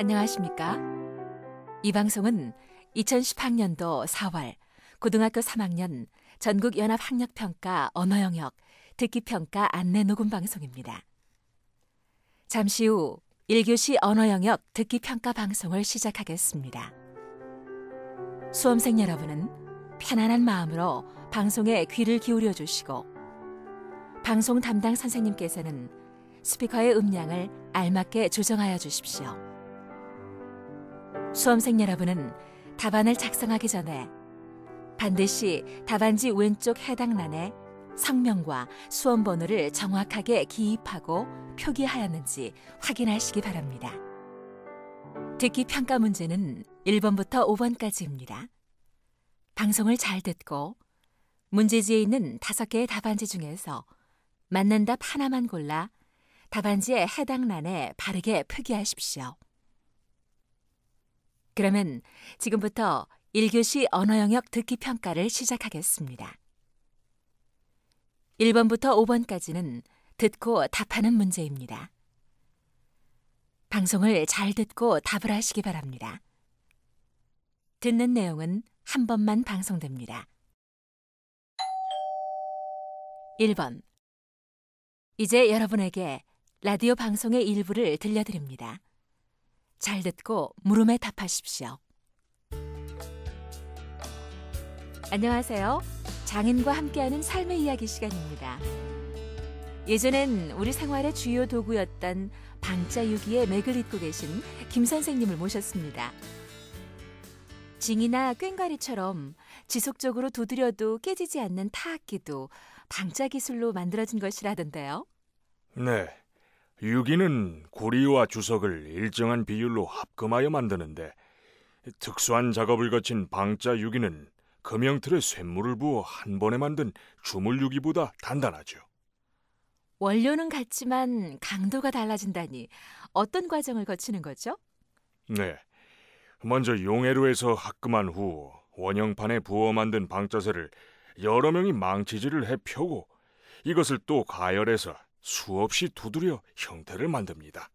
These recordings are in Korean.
안녕하십니까? 이 방송은 2018년도 4월 고등학교 3학년 전국연합학력평가 언어영역 듣기평가 안내 녹음 방송입니다. 잠시 후 1교시 언어영역 듣기평가 방송을 시작하겠습니다. 수험생 여러분은 편안한 마음으로 방송에 귀를 기울여 주시고 방송 담당 선생님께서는 스피커의 음량을 알맞게 조정하여 주십시오. 수험생 여러분은 답안을 작성하기 전에 반드시 답안지 왼쪽 해당 란에 성명과 수험 번호를 정확하게 기입하고 표기하였는지 확인하시기 바랍니다. 듣기 평가 문제는 1번부터 5번까지입니다. 방송을 잘 듣고 문제지에 있는 5개의 답안지 중에서 맞는 답 하나만 골라 답안지의 해당 란에 바르게 표기하십시오. 그러면 지금부터 1교시 언어영역 듣기평가를 시작하겠습니다. 1번부터 5번까지는 듣고 답하는 문제입니다. 방송을 잘 듣고 답을 하시기 바랍니다. 듣는 내용은 한 번만 방송됩니다. 1번. 이제 여러분에게 라디오 방송의 일부를 들려드립니다. 잘 듣고 물음에 답하십시오. 안녕하세요. 장인과 함께하는 삶의 이야기 시간입니다. 예전엔 우리 생활의 주요 도구였던 방자유기의 맥을 잇고 계신 김 선생님을 모셨습니다. 징이나 꽹과리처럼 지속적으로 두드려도 깨지지 않는 타악기도 방자 기술로 만들어진 것이라던데요. 네, 유기는 고리와 주석을 일정한 비율로 합금하여 만드는데 특수한 작업을 거친 방자 유기는 금형틀에 쇳물을 부어 한 번에 만든 주물 유기보다 단단하죠. 원료는 같지만 강도가 달라진다니 어떤 과정을 거치는 거죠? 네, 먼저 용해로에서 합금한 후 원형판에 부어 만든 방자쇠를 여러 명이 망치질을 해 펴고 이것을 또 가열해서 수없이 두드려 형태를 만듭니다.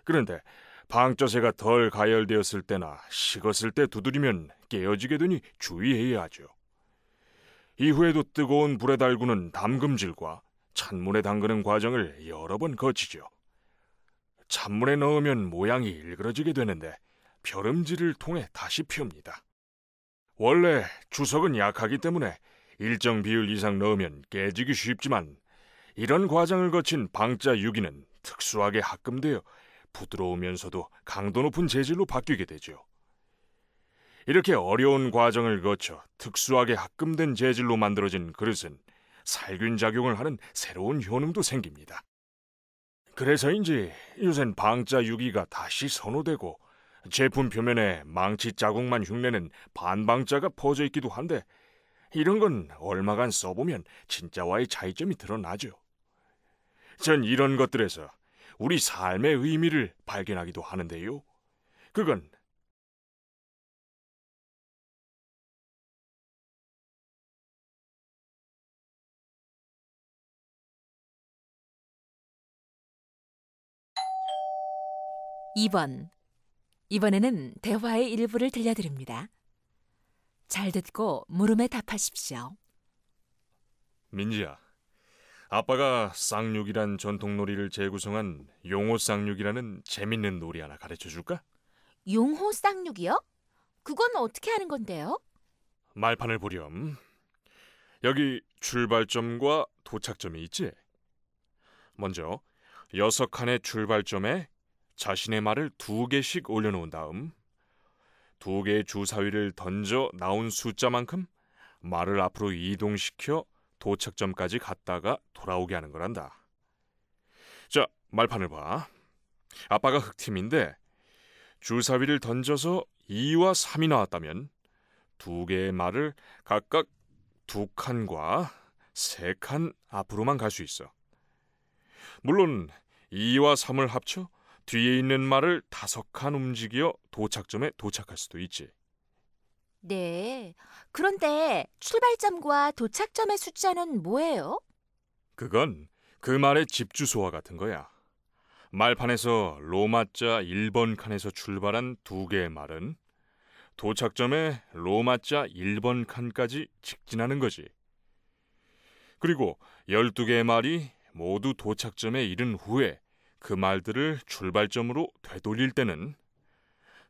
그런데 방자쇠가 덜 가열되었을 때나 식었을 때 두드리면 깨어지게 되니 주의해야 하죠. 이후에도 뜨거운 불에 달구는 담금질과 찬물에 담그는 과정을 여러 번 거치죠. 찬물에 넣으면 모양이 일그러지게 되는데 벼름질을 통해 다시 펴옵니다. 원래 주석은 약하기 때문에 일정 비율 이상 넣으면 깨지기 쉽지만 이런 과정을 거친 방자 유기는 특수하게 합금되어 부드러우면서도 강도 높은 재질로 바뀌게 되죠. 이렇게 어려운 과정을 거쳐 특수하게 합금된 재질로 만들어진 그릇은 살균 작용을 하는 새로운 효능도 생깁니다. 그래서인지 요샌 방자 유기가 다시 선호되고 제품 표면에 망치 자국만 흉내는 반방자가 퍼져 있기도 한데 이런 건 얼마간 써보면 진짜와의 차이점이 드러나죠. 전 이런 것들에서 우리 삶의 의미를 발견하기도 하는데요. 그건 이번에는 대화의 일부를 들려드립니다. 잘 듣고 물음에 답하십시오. 민지야, 아빠가 쌍육이란 전통놀이를 재구성한 용호 쌍육이라는 재밌는 놀이 하나 가르쳐줄까? 용호 쌍육이요? 그건 어떻게 하는 건데요? 말판을 보렴. 여기 출발점과 도착점이 있지? 먼저 6칸의 출발점에 자신의 말을 2개씩 올려놓은 다음 2개의 주사위를 던져 나온 숫자만큼 말을 앞으로 이동시켜 도착점까지 갔다가 돌아오게 하는 거란다. 자, 말판을 봐. 아빠가 흑팀인데 주사위를 던져서 2와 3이 나왔다면 2개의 말을 각각 2칸과 3칸 앞으로만 갈 수 있어. 물론 2와 3을 합쳐 뒤에 있는 말을 5칸 움직여 도착점에 도착할 수도 있지. 네. 그런데 출발점과 도착점의 숫자는 뭐예요? 그건 그 말의 집 주소와 같은 거야. 말판에서 로마자 1번 칸에서 출발한 두 개의 말은 도착점에 로마자 1번 칸까지 직진하는 거지. 그리고 12개의 말이 모두 도착점에 이른 후에 그 말들을 출발점으로 되돌릴 때는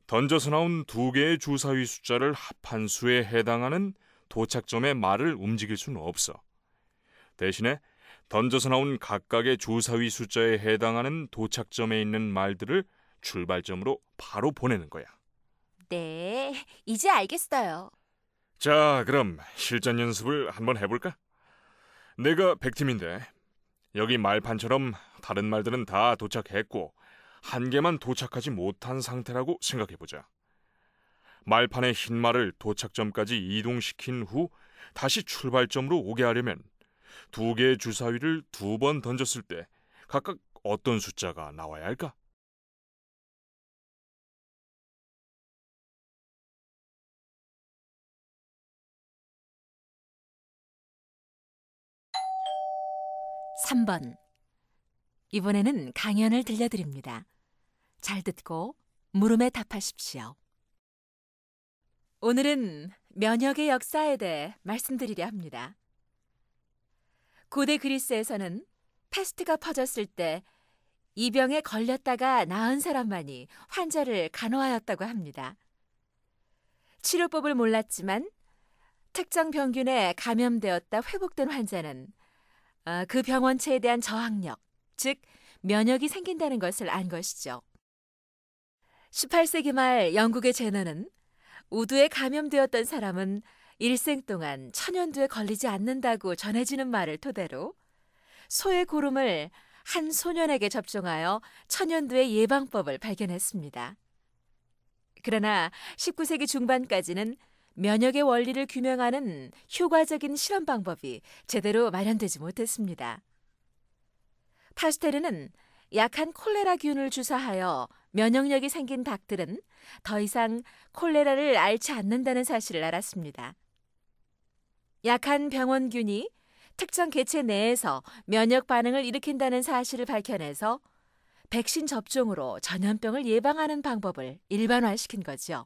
던져서 나온 두 개의 주사위 숫자를 합한 수에 해당하는 도착점의 말을 움직일 수는 없어. 대신에 던져서 나온 각각의 주사위 숫자에 해당하는 도착점에 있는 말들을 출발점으로 바로 보내는 거야. 네, 이제 알겠어요. 자, 그럼 실전 연습을 한번 해볼까? 내가 100팀인데 여기 말판처럼 다른 말들은 다 도착했고 한 개만 도착하지 못한 상태라고 생각해보자. 말판의 흰 말을 도착점까지 이동시킨 후 다시 출발점으로 오게 하려면 두 개의 주사위를 2번 던졌을 때 각각 어떤 숫자가 나와야 할까? 삼 번. 이번에는 강연을 들려드립니다. 잘 듣고 물음에 답하십시오. 오늘은 면역의 역사에 대해 말씀드리려 합니다. 고대 그리스에서는 패스트가 퍼졌을 때 이 병에 걸렸다가 나은 사람만이 환자를 간호하였다고 합니다. 치료법을 몰랐지만 특정 병균에 감염되었다 회복된 환자는 그 병원체에 대한 저항력, 즉 면역이 생긴다는 것을 안 것이죠. 18세기 말 영국의 제너는 우두에 감염되었던 사람은 일생 동안 천연두에 걸리지 않는다고 전해지는 말을 토대로 소의 고름을 한 소년에게 접종하여 천연두의 예방법을 발견했습니다. 그러나 19세기 중반까지는 면역의 원리를 규명하는 효과적인 실험 방법이 제대로 마련되지 못했습니다. 파스테르는 약한 콜레라균을 주사하여 면역력이 생긴 닭들은 더 이상 콜레라를 앓지 않는다는 사실을 알았습니다. 약한 병원균이 특정 개체 내에서 면역 반응을 일으킨다는 사실을 밝혀내서 백신 접종으로 전염병을 예방하는 방법을 일반화시킨 거죠.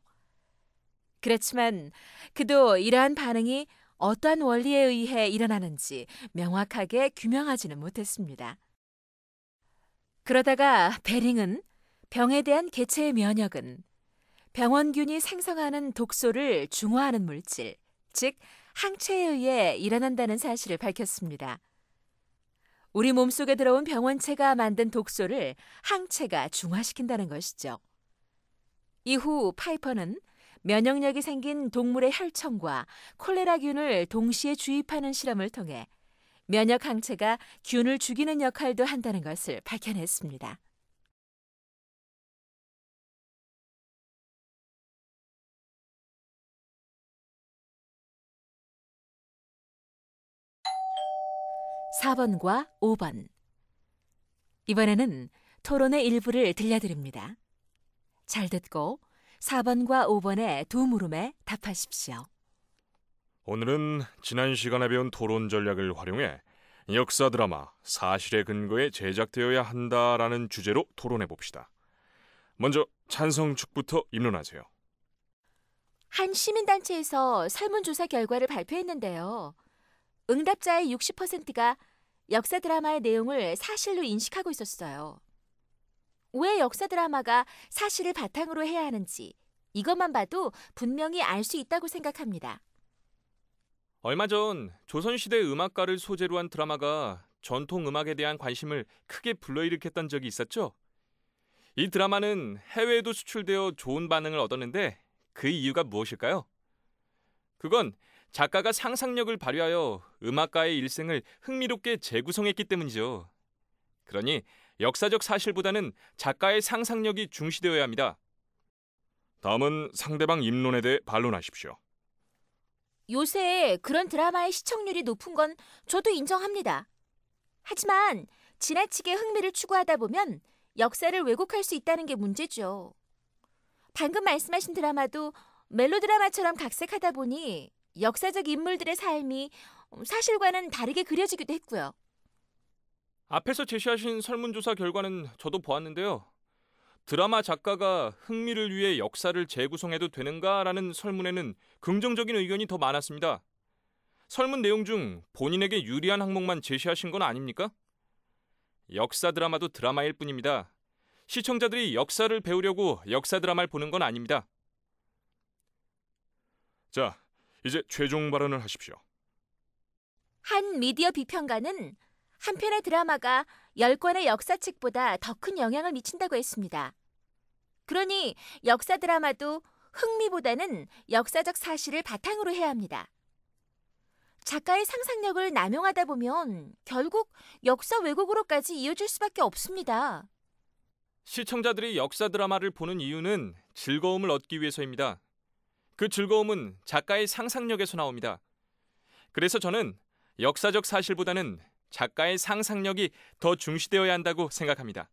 그렇지만 그도 이러한 반응이 어떠한 원리에 의해 일어나는지 명확하게 규명하지는 못했습니다. 그러다가 베링은 병에 대한 개체의 면역은 병원균이 생성하는 독소를 중화하는 물질, 즉 항체에 의해 일어난다는 사실을 밝혔습니다. 우리 몸속에 들어온 병원체가 만든 독소를 항체가 중화시킨다는 것이죠. 이후 파이퍼는 면역력이 생긴 동물의 혈청과 콜레라균을 동시에 주입하는 실험을 통해 면역 항체가 균을 죽이는 역할도 한다는 것을 밝혀냈습니다. (4) 번과 (5) 번. 이번에는 토론의 일부를 들려드립니다. 잘 듣고 4번과 5번의 두 물음에 답하십시오. 오늘은 지난 시간에 배운 토론 전략을 활용해 역사 드라마 사실에 근거해 제작되어야 한다라는 주제로 토론해 봅시다. 먼저 찬성 측부터 입론하세요. 한 시민단체에서 설문조사 결과를 발표했는데요. 응답자의 60%가 역사 드라마의 내용을 사실로 인식하고 있었어요. 왜 역사 드라마가 사실을 바탕으로 해야 하는지 이것만 봐도 분명히 알 수 있다고 생각합니다. 얼마 전 조선시대 음악가를 소재로 한 드라마가 전통 음악에 대한 관심을 크게 불러일으켰던 적이 있었죠. 이 드라마는 해외에도 수출되어 좋은 반응을 얻었는데 그 이유가 무엇일까요? 그건 작가가 상상력을 발휘하여 음악가의 일생을 흥미롭게 재구성했기 때문이죠. 그러니 역사적 사실보다는 작가의 상상력이 중시되어야 합니다. 다음은 상대방 입론에 대해 반론하십시오. 요새 그런 드라마의 시청률이 높은 건 저도 인정합니다. 하지만 지나치게 흥미를 추구하다 보면 역사를 왜곡할 수 있다는 게 문제죠. 방금 말씀하신 드라마도 멜로드라마처럼 각색하다 보니 역사적 인물들의 삶이 사실과는 다르게 그려지기도 했고요. 앞에서 제시하신 설문조사 결과는 저도 보았는데요. 드라마 작가가 흥미를 위해 역사를 재구성해도 되는가라는 설문에는 긍정적인 의견이 더 많았습니다. 설문 내용 중 본인에게 유리한 항목만 제시하신 건 아닙니까? 역사 드라마도 드라마일 뿐입니다. 시청자들이 역사를 배우려고 역사 드라마를 보는 건 아닙니다. 자, 이제 최종 발언을 하십시오. 한 미디어 비평가는 한 편의 드라마가 10권의 역사책보다 더 큰 영향을 미친다고 했습니다. 그러니 역사 드라마도 흥미보다는 역사적 사실을 바탕으로 해야 합니다. 작가의 상상력을 남용하다 보면 결국 역사 왜곡으로까지 이어질 수밖에 없습니다. 시청자들이 역사 드라마를 보는 이유는 즐거움을 얻기 위해서입니다. 그 즐거움은 작가의 상상력에서 나옵니다. 그래서 저는 역사적 사실보다는 작가의 상상력이 더 중시되어야 한다고 생각합니다.